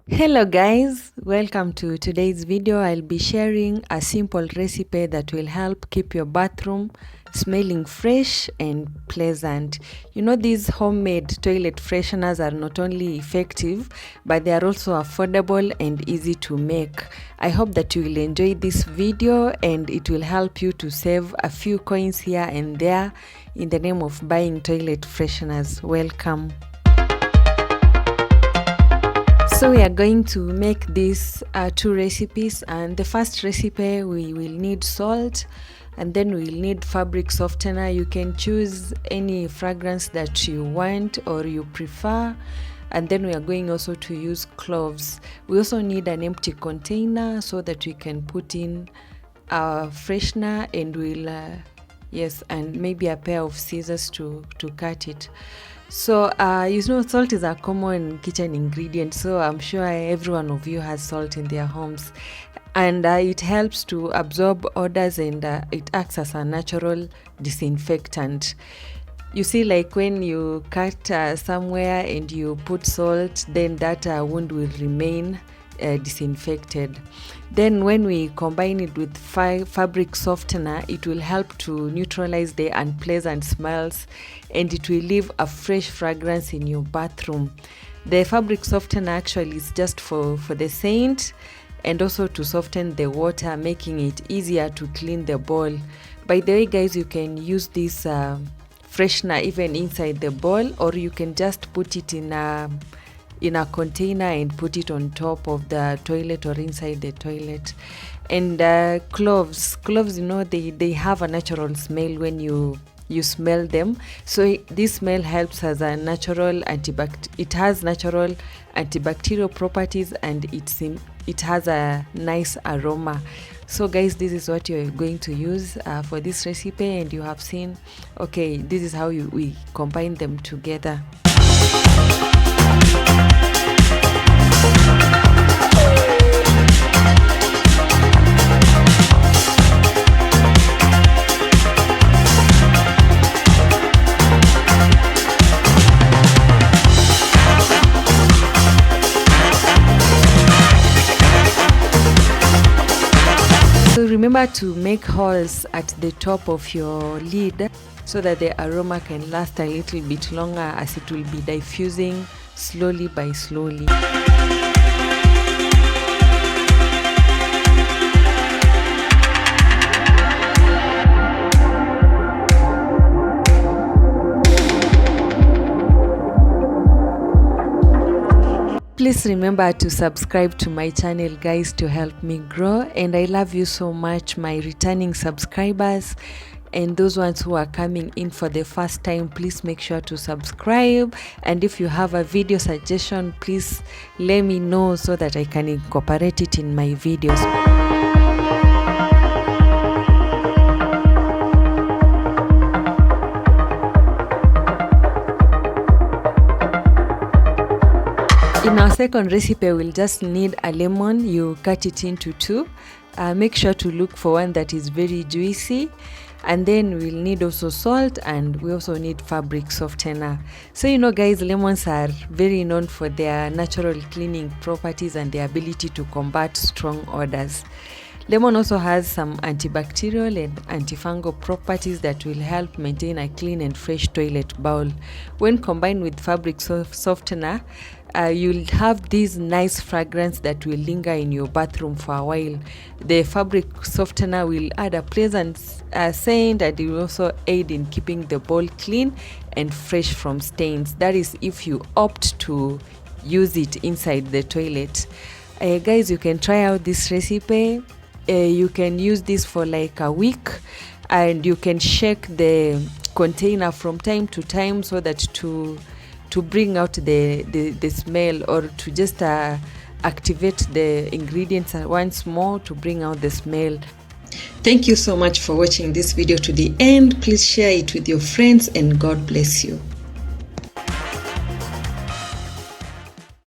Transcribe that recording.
Hello guys, welcome to today's video. I'll be sharing a simple recipe that will help keep your bathroom smelling fresh and pleasant. You know, these homemade toilet fresheners are not only effective, but they are also affordable and easy to make. I hope that you will enjoy this video and it will help you to save a few coins here and there in the name of buying toilet fresheners. Welcome. So we are going to make these two recipes, and the first recipe we will need salt, and then we'll need fabric softener. You can choose any fragrance that you want or you prefer, and then we are going also to use cloves. We also need an empty container so that we can put in our freshener, and we'll and maybe a pair of scissors to cut it. So you know, salt is a common kitchen ingredient, so I'm sure every one of you has salt in their homes, and it helps to absorb odors, and it acts as a natural disinfectant. You see, like when you cut somewhere and you put salt, then that wound will remain disinfected. Then when we combine it with fabric softener, it will help to neutralize the unpleasant smells, and it will leave a fresh fragrance in your bathroom. The fabric softener actually is just for the scent and also to soften the water, making it easier to clean the bowl. By the way guys, you can use this freshener even inside the bowl, or you can just put it in a container and put it on top of the toilet or inside the toilet. And cloves, you know, they have a natural smell when you smell them. So this smell helps as a natural it has natural antibacterial properties, and it has a nice aroma. So guys, this is what you're going to use for this recipe, and you have seen, okay, this is how we combine them together. So remember to make holes at the top of your lid so that the aroma can last a little bit longer, as it will be diffusing slowly by slowly. Please remember to subscribe to my channel guys, to help me grow, and I love you so much, my returning subscribers, and those ones who are coming in for the first time. Please make sure to subscribe, and if you have a video suggestion, please let me know so that I can incorporate it in my videos. In our second recipe, we'll just need a lemon. You cut it into two. Make sure to look for one that is very juicy. And then we'll need also salt, and we also need fabric softener. So you know guys, lemons are very known for their natural cleaning properties and their ability to combat strong odors. Lemon also has some antibacterial and antifungal properties that will help maintain a clean and fresh toilet bowl. When combined with fabric softener, you'll have this nice fragrance that will linger in your bathroom for a while. The fabric softener will add a pleasant scent, and it will also aid in keeping the bowl clean and fresh from stains. That is if you opt to use it inside the toilet. Guys, you can try out this recipe. You can use this for like a week, and you can shake the container from time to time so that to bring out the smell, or to just activate the ingredients once more to bring out the smell. Thank you so much for watching this video to the end. Please share it with your friends, and God bless you.